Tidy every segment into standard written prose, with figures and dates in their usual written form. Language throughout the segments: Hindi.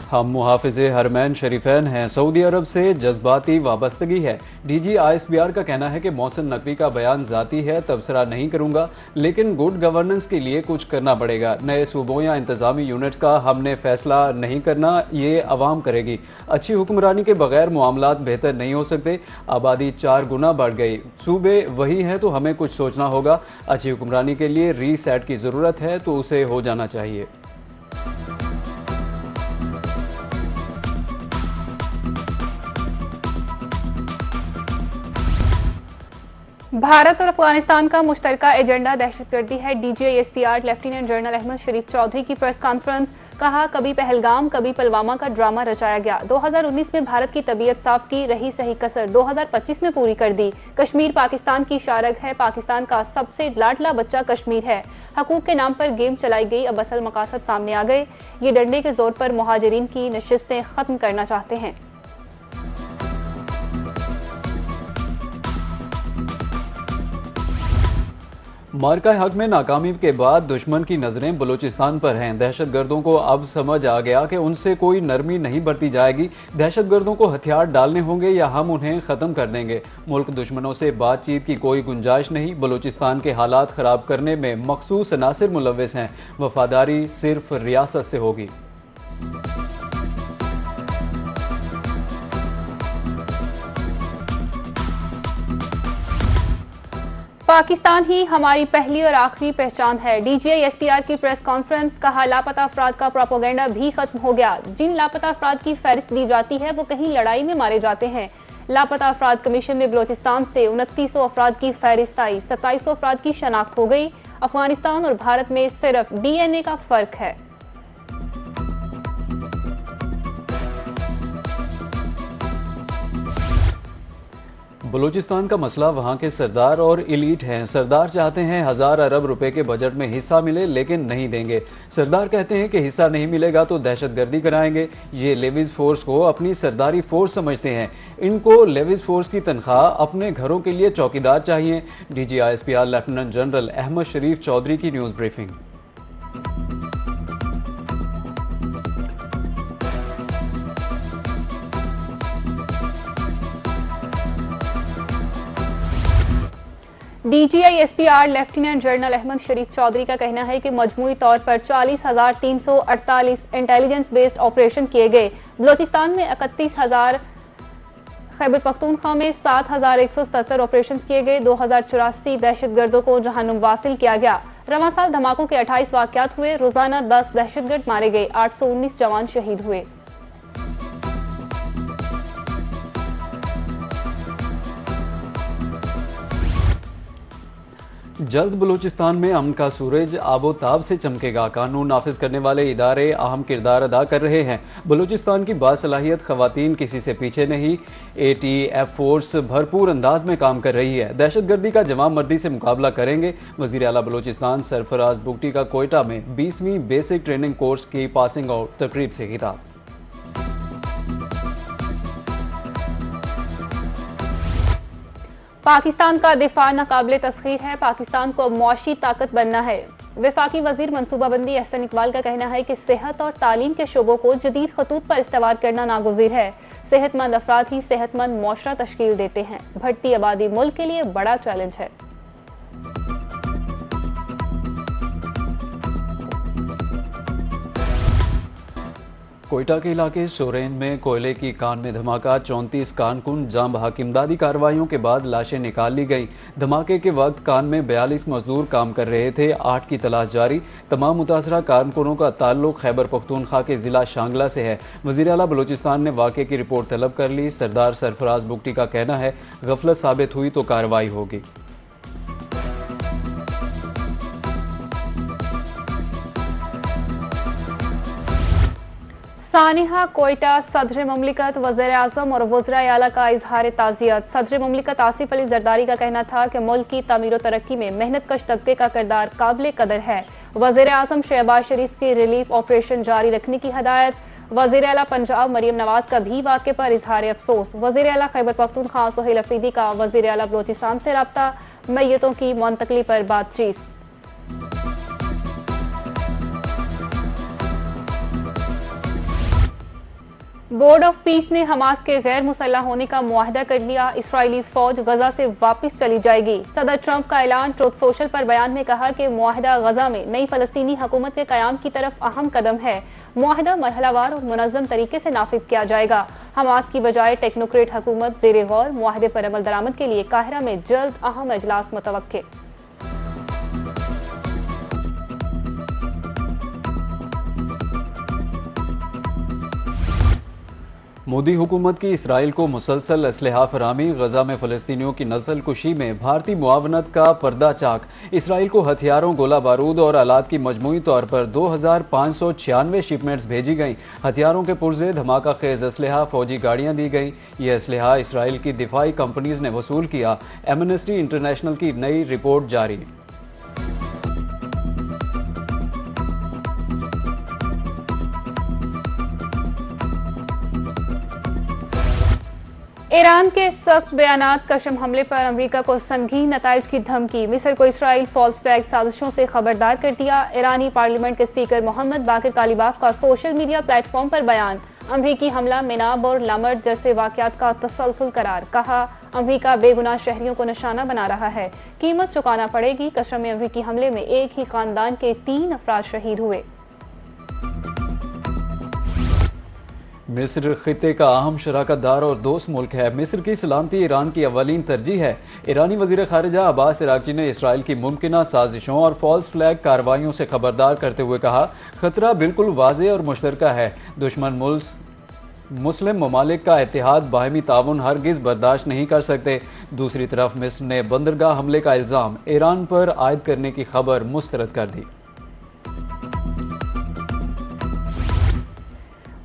हम मुहाफिज़े हरमैन शरीफैन हैं। सऊदी अरब से जज्बाती वाबस्तगी है। डीजी ISPR का कहना है कि मोहसिन नकवी का बयान ज़ाती है, तबसरा नहीं करूँगा, लेकिन गुड गवर्नेंस के लिए कुछ करना पड़ेगा। नए सूबों या इंतज़ामी यूनिट्स का हमने फैसला नहीं करना, ये अवाम करेगी। अच्छी हुक्मरानी के बगैर मामलात बेहतर नहीं हो सकते। आबादी 4 गुना बढ़ गई, सूबे वही हैं, तो हमें कुछ सोचना होगा। अच्छी हुक्मरानी के लिए रीसेट की ज़रूरत है, तो उसे हो जाना चाहिए। भारत और अफगानिस्तान का मुश्तरका एजेंडा दहशतगर्दी है। DGISPR lieutenant general Ahmad Sharif Chaudhry की प्रेस कॉन्फ्रेंस। कहा, कभी पहलगाम कभी पुलवामा का ड्रामा रचाया गया। 2019 में भारत की तबीयत साफ की रही सही कसर 2025 में पूरी कर दी। कश्मीर पाकिस्तान की शारग है, पाकिस्तान का सबसे लाडला बच्चा कश्मीर है। हकूक के नाम पर गेम चलाई गई, अब असल मकासद सामने आ गए। ये डंडे के जोर पर मुहाजिरीन की नशिस्तें खत्म करना चाहते हैं। मार्का हक में नाकामी के बाद दुश्मन की नजरें बलूचिस्तान पर हैं। दहशतगर्दों को अब समझ आ गया कि उनसे कोई नरमी नहीं बरती जाएगी। दहशतगर्दों को हथियार डालने होंगे या हम उन्हें ख़त्म कर देंगे। मुल्क दुश्मनों से बातचीत की कोई गुंजाइश नहीं। बलूचिस्तान के हालात ख़राब करने में मखसूस अनासिर मुलव्वस हैं। वफादारी सिर्फ रियासत से होगी। पाकिस्तान ही हमारी पहली और आखिरी पहचान है। DGISPR की प्रेस कॉन्फ्रेंस। कहा, लापता अफराद का प्रोपेगेंडा भी खत्म हो गया। जिन लापता अफराद की फहरिस्त दी जाती है वो कहीं लड़ाई में मारे जाते हैं। लापता अफराद कमीशन में बलोचिस्तान से 2900 अफराद की फहरिस्त आई, 2700 अफराद की शनाख्त हो गई। अफगानिस्तान और भारत में सिर्फ DNA का फर्क है। बलूचिस्तान का मसला वहाँ के सरदार और इलीट हैं। सरदार चाहते हैं 1000 अरब रुपए के बजट में हिस्सा मिले, लेकिन नहीं देंगे। सरदार कहते हैं कि हिस्सा नहीं मिलेगा तो दहशतगर्दी कराएंगे। ये लेविस फोर्स को अपनी सरदारी फोर्स समझते हैं। इनको लेविस फोर्स की तनख्वाह अपने घरों के लिए चौकीदार चाहिए। DGISPR lieutenant general Ahmad Sharif Chaudhry की news briefing. DGISPR lieutenant general Ahmad Sharif Chaudhry का कहना है कि मजमूई तौर पर 40,348 इंटेलिजेंस बेस्ड ऑपरेशन किए गए। बलोचिस्तान में 31,000, खैबर पख्तूनख्वा में 7,177 ऑपरेशन किए गए। 2,084 दहशतगर्दों को जहन्नुम वासिल किया गया। रवां साल धमाकों के 28 वाकयात हुए। रोजाना 10 दहशतगर्द मारे गए, 819 जवान शहीद हुए। जल्द बलूचिस्तान में अमन का सूरज आबोताब से चमकेगा। कानून नाफिज करने वाले इदारे अहम किरदार अदा कर रहे हैं। बलूचिस्तान की बासलाहियत खवातीन किसी से पीछे नहीं। ATF फोर्स भरपूर अंदाज में काम कर रही है। दहशतगर्दी का जवाब मर्दी से मुकाबला करेंगे। वज़ीर आला बलूचिस्तान सरफराज बुगटी का कोयटा में 20वीं बेसिक ट्रेनिंग कोर्स की पासिंग आउट तकरीब से खिताब। पाकिस्तान का दिफा नाकाबिले तस्खीर है। पाकिस्तान को मुआशी ताकत बनना है। वफाकी वजीर मनसूबाबंदी एहसन इकबाल का कहना है कि सेहत और तालीम के शोबों को जदीद खतूत पर इस्तेमाल करना नागुज़ीर है। सेहतमंद अफराद ही सेहतमंद मुआशरा तश्कील देते हैं। बढ़ती आबादी मुल्क के लिए बड़ा चैलेंज है। कोयटा के इलाके सोरेन में कोयले की कान में धमाका। 34 कानकुन जाम बहक इमदादी कार्रवाइयों के बाद लाशें निकाल ली गईं। धमाके के वक्त कान में 42 मजदूर काम कर रहे थे। 8 की तलाश जारी। तमाम मुतासरा कारकुनों का ताल्लुक खैबर पख्तूनख्वा के ज़िला शांगला से है। वज़ीर आला बलूचिस्तान ने वाक़े की रिपोर्ट तलब कर ली। सरदार सरफराज बुगटी का कहना है, गफलत साबित हुई तो कार्रवाई होगी। सानिहा कोयटा सदर ममलिकत वज़ीर आज़म और वज़राए आला का इजहार ताज़ियत। सदर ममलिकत आसिफ अली जरदारी का कहना था कि मुल्क की तमीर और तरक्की में मेहनत कश तबके का किरदार काबिल कदर है। वज़ीर आज़म शहबाज शरीफ की रिलीफ ऑपरेशन जारी रखने की हदायत। वज़ीर आला पंजाब मरियम नवाज का भी वाक़े पर इजहार अफसोस। वज़ीर आला खैबर पख्तूनख्वा सोहेल अफरीदी का वज़ीर आला बलूचिस्तान से रब्ता। मैयतों की मुंतकली पर बातचीत। बोर्ड ऑफ पीस ने हमास के गैर मुसल्लह होने का मुआहदा कर लिया। इस्राएली फौज गजा से वापस चली जाएगी। सदर ट्रंप का ऐलान। ट्रुथ सोशल पर बयान में कहा कि मुआहदा गजा में नई फलस्तीनी हुकूमत के कयाम की तरफ अहम कदम है। मुआहदा मरहलावार और मुनज़्ज़म तरीके से नाफिज किया जाएगा। हमास की बजाय टेक्नोक्रेट हुकूमत ज़ेरे गौर। मुआहदे पर अमल दरामद के लिए काहिरा में जल्द अहम इजलास मुतवक्के। मोदी हुकूमत की इसराइल को मुसलसल असलहा फरामी। गजा में फ़लस्तीनियों की नस्ल कुशी में भारतीय मुआवनत का पर्दा चाक। इसराइल को हथियारों, गोला बारूद और आलात की मजमूई तौर पर 2596 शिपमेंट्स भेजी गईं। हथियारों के पुर्जे, धमाका खेज असलहा, फौजी गाड़ियाँ दी गईं। यह असलहा इसराइल की दिफाई कंपनीज ने वसूल किया। एमनेस्टी इंटरनेशनल की नई रिपोर्ट जारी। ईरान के सख्त बयानात। कशम हमले पर अमेरिका को संगीन नताइज की धमकी। मिस्र को इसराइल फॉल्स फ्लैग साजिशों से खबरदार कर दिया। ईरानी पार्लियामेंट के स्पीकर मोहम्मद बाकिर कालिबाफ का सोशल मीडिया प्लेटफॉर्म पर बयान। अमेरिकी हमला मिनाब और लामर्ड जैसे वाकयात का तसलसल करार। कहा, अमेरिका बेगुनाह शहरियों को निशाना बना रहा है, कीमत चुकाना पड़ेगी। कशम में अमेरिकी हमले में एक ही खानदान के 3 अफराद शहीद हुए। मिस्र खिते का अहम शराकतदार और दोस्त मुल्क है। मिस्र की सलामती ईरान की अवलीन तरजीह है। ईरानी वज़ीर ख़ारिजा अब्बास इराक़ची ने इसराइल की मुमकिना साजिशों और फॉल्स फ्लैग कार्रवाइयों से खबरदार करते हुए कहा, खतरा बिल्कुल वाज़ेह और मुश्तरका है। दुश्मन मुस्लिम ममालिक का इत्तेहाद, बाहमी ताउन हरगिज़ बर्दाश्त नहीं कर सकते। दूसरी तरफ मिस्र ने बंदरगाह हमले का इल्ज़ाम ईरान पर आयद करने की खबर मुस्तरद कर दी।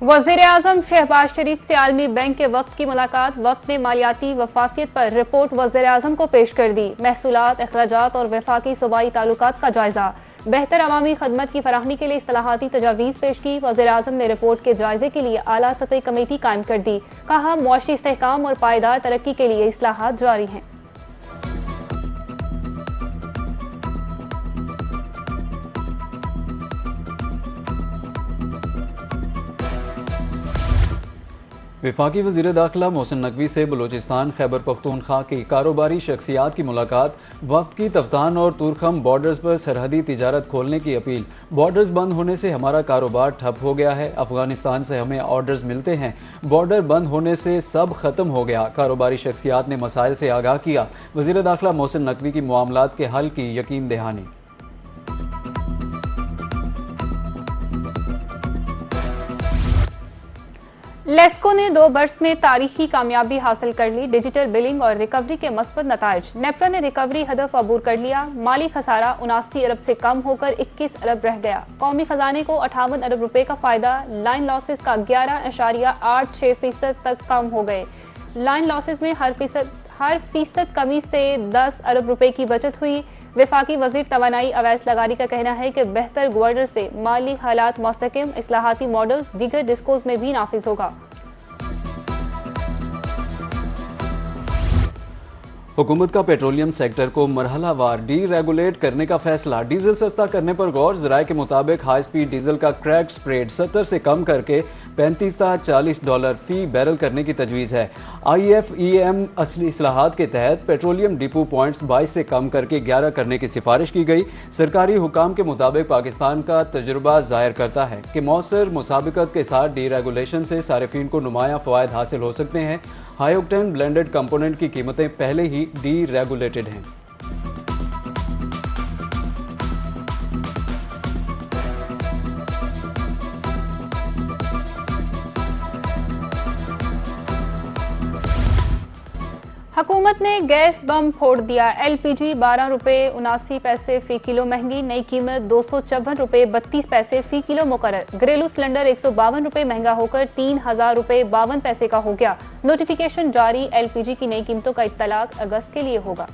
वज़ीर-ए-आज़म शहबाज शरीफ से आलमी बैंक के वक्त की मुलाकात। वक्त ने मालियाती वफाकियत पर रिपोर्ट वज़ीर-ए-आज़म को पेश कर दी। महसूलात, अखराजात और वफाकी सूबाई ताल्लुकात का जायजा। बेहतर अवामी खदमत की फराहमी के लिए इस्तिलाहाती तजावीज़ पेश की। वज़ीर-ए-आज़म ने रिपोर्ट के जायजे के लिए आला सतही कमेटी कायम कर दी। कहा, मुआशी इस्तेहकाम और पायदार तरक्की के लिए इस्लाहात जारी हैं। वफाकी वज़ीर दाखिला मोहसिन नकवी से बलूचिस्तान खैबर पख्तूनख्वा की कारोबारी शख्सियात की मुलाकात। वक्त की तफ्तान और तुरखम बॉर्डर्स पर सरहदी तिजारत खोलने की अपील। बॉर्डर्स बंद होने से हमारा कारोबार ठप हो गया है। अफगानिस्तान से हमें ऑर्डर्स मिलते हैं, बॉर्डर बंद होने से सब खत्म हो गया। कारोबारी शख्सियात ने मसाइल से आगाह किया। वज़ीर दाखिला मोहसिन नकवी की मामलात के हल की यकीन दहानी। लेस्को ने 2 वर्ष में तारीखी कामयाबी हासिल कर ली। डिजिटल बिलिंग और रिकवरी के मस्बत नताइज। नेप्रा ने रिकवरी हदफ अबूर कर लिया। माली खसारा 79 अरब से कम होकर 21 अरब रह गया। कौमी खजाने को 58 अरब रुपए का फायदा। लाइन लॉसेस का 11.86% तक कम हो गए। लाइन लॉसेस में हर फीसद कमी से 10 अरब रुपए की बचत हुई। वफाकी वज़ीर तवानाई अवैस लगारी का कहना है कि बेहतर गवर्नर से माली हालात मुस्तकिम। इस्लाहाती मॉडल दीगर डिस्कोज में भी नाफिज होगा। हुकूमत का पेट्रोलियम सेक्टर को मरहलावार डी रेगुलेट करने का फैसला। डीजल सस्ता करने पर गौर। ज़राए के मुताबिक हाई स्पीड डीजल का क्रैक स्प्रेड 70 से कम करके $35.40 फी बैरल करने की तजवीज़ है। IFEM असली इस्लाहात के तहत पेट्रोलियम डिपो पॉइंट्स 22 से कम करके 11 करने की सिफारिश की गई। सरकारी हुकाम के मुताबिक पाकिस्तान का तजुर्बा जाहिर करता है कि मौसर मुसाबिकत के साथ डी रेगुलेशन से सारिफीन को नुमाया फ़वायद हासिल हो सकते हैं। हाई ऑक्टेन ब्लेंडेड कंपोनेंट की कीमतें पहले ही डी रेगुलेटेड हैं। हुकूमत ने गैस बम फोड़ दिया। LPG 12 रुपये 79 पैसे फी किलो महंगी। नई कीमत 254 रुपये 32 पैसे फी किलो मुकर्रर। घरेलू सिलेंडर 152 रुपये महंगा होकर 3000 रुपये 52 पैसे का हो गया। नोटिफिकेशन जारी। LPG की नई कीमतों का इत्तलाक अगस्त के लिए होगा।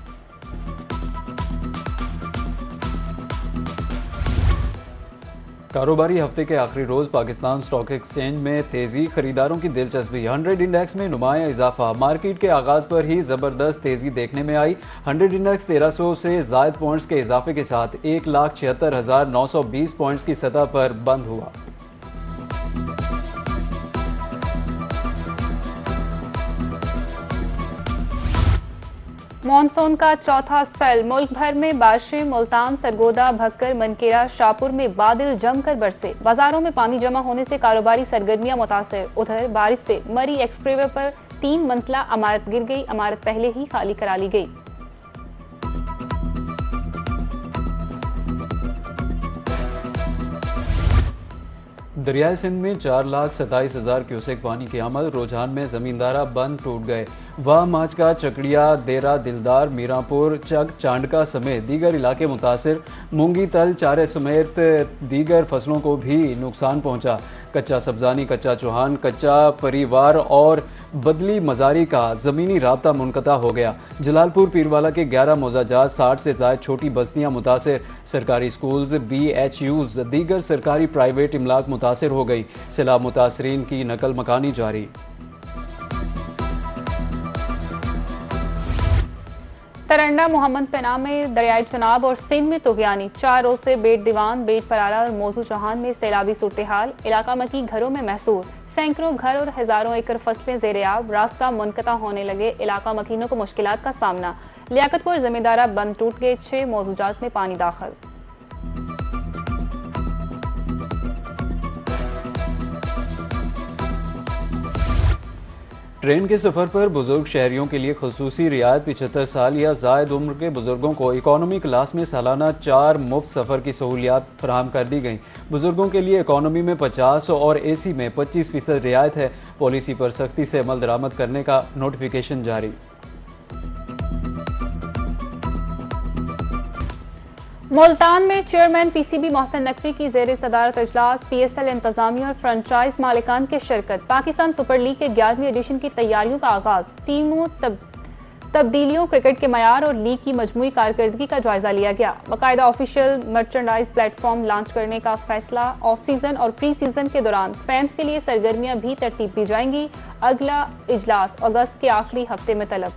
कारोबारी हफ्ते के आखिरी रोज पाकिस्तान स्टॉक एक्सचेंज में तेजी। खरीदारों की दिलचस्पी। 100 इंडेक्स में नुमाया इजाफा। मार्केट के आगाज पर ही जबरदस्त तेजी देखने में आई। 100 इंडेक्स 1300 से जायद पॉइंट्स के इजाफे के साथ 1,76,920 पॉइंट्स की सतह पर बंद हुआ। मॉनसून का चौथा स्पेल, मुल्क भर में बारिशें। मुल्तान, सरगोदा, भक्कर, मनकेरा, शाहपुर में बादल जमकर बरसे। बाजारों में पानी जमा होने से कारोबारी सरगर्मियां मुतासर। उधर बारिश से मरी एक्सप्रेसवे पर 3 मंजिला इमारत गिर गई। इमारत पहले ही खाली करा ली गई। दरियाई सिंध में 4,27,000 क्यूसेक पानी की आमद। रुझान में जमींदारा बंद टूट गए। वाह, माचका, चकड़िया, देरा, दिलदार, मीरापुर, चक, चांडका समेत दीगर इलाके मुतासिर। मूंगी, तल, चारे समेत दीगर फसलों को भी नुकसान पहुंचा। कच्चा सब्जानी, कच्चा चौहान, कच्चा परिवार और बदली मजारी का ज़मीनी राब्ता मुनक़ता हो गया। जलालपुर पीरवाला के 11 मौजाजात, 60 से ज़ायद छोटी बस्तियां मुतासिर। सरकारी स्कूल्स, BHUs, दीगर सरकारी प्राइवेट इमलाक मुतासिर हो गई। सैलाब मुतासरीन की नकल मकानी जारी। तरंडा, मोहम्मद पनाह में दरियाई चनाब और सिंध में तुगयानी। 4 रोज से बेट दीवान, बेट पराला और मौजू चौहान में सैलाबी सूरत हाल। इलाका मकी घरों में महसूर। सैकड़ों घर और हजारों एकड़ फसलें ज़ेर-ए-आब। रास्ता मुनक़ता होने लगे। इलाका मकीनों को मुश्किलात का सामना। लियाकतपुर जमींदारा बंद टूट गए। 6 मौजूदात में पानी दाखिल। ट्रेन के सफ़र पर बुजुर्ग शहरियों के लिए खसूसी रियायत। 75 साल या ज़ायद उम्र के बुजुर्गों को इकॉनमी क्लास में सालाना 4 मुफ्त सफ़र की सहूलियात फराहम कर दी गई। बुजुर्गों के लिए इकॉनमी में 50 और AC में 25% रियायत है। पॉलिसी पर सख्ती से अमल दरामद करने का नोटिफिकेशन जारी। मुल्तान में चेयरमैन PCB मोहसिन नकवी की ज़ेर सदारत इजलास। PSL इंतजामिया और फ्रेंचाइज मालिकान के शिरकत। पाकिस्तान सुपर लीग के 11वीं एडिशन की तैयारियों का आगाज। टीमों तब्दीलियों, क्रिकेट के मयार और लीग की मजमूई कारकर्दगी का जायजा लिया गया। बाकायदा ऑफिशियल मर्चेंडाइज प्लेटफॉर्म लॉन्च करने का फैसला। ऑफ सीजन और प्री सीजन के दौरान फैंस के लिए सरगर्मियां भी तरतीब दी जाएंगी। अगला इजलास अगस्त के आखिरी हफ्ते में तलब।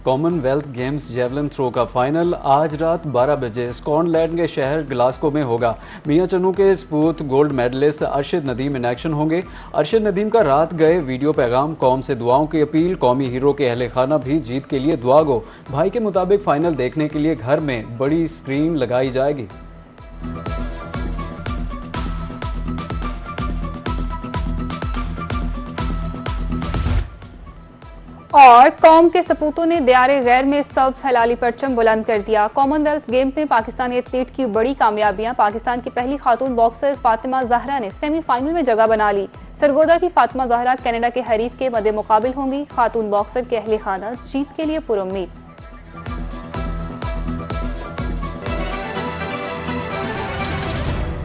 कॉमनवेल्थ गेम्स जेवलिन थ्रो का फाइनल आज रात 12 बजे स्कॉटलैंड के शहर ग्लासगो में होगा। मियां चन्नू के सपूत gold medallist Arshad Nadeem in action होंगे। अरशद नदीम का रात गए वीडियो पैगाम, कौम से दुआओं की अपील। कौमी हीरो के अहले खाना भी जीत के लिए दुआ गो। भाई के मुताबिक फाइनल देखने के लिए घर में बड़ी स्क्रीन लगाई जाएगी। और कौम के सपूतों ने दियारे गैर में सब्ज हलाली परचम बुलंद कर दिया। कॉमनवेल्थ गेम्स में पाकिस्तानी एथलीट की बड़ी कामयाबियां। पाकिस्तान की पहली खातून बॉक्सर फातिमा जहरा ने सेमीफाइनल में जगह बना ली। सरगोदा की फातिमा जहरा कनाडा के हरीफ के मद्दे मुकाबिल होंगी। खातून बॉक्सर के अहले खाना जीत के लिए पुरुम्मीद।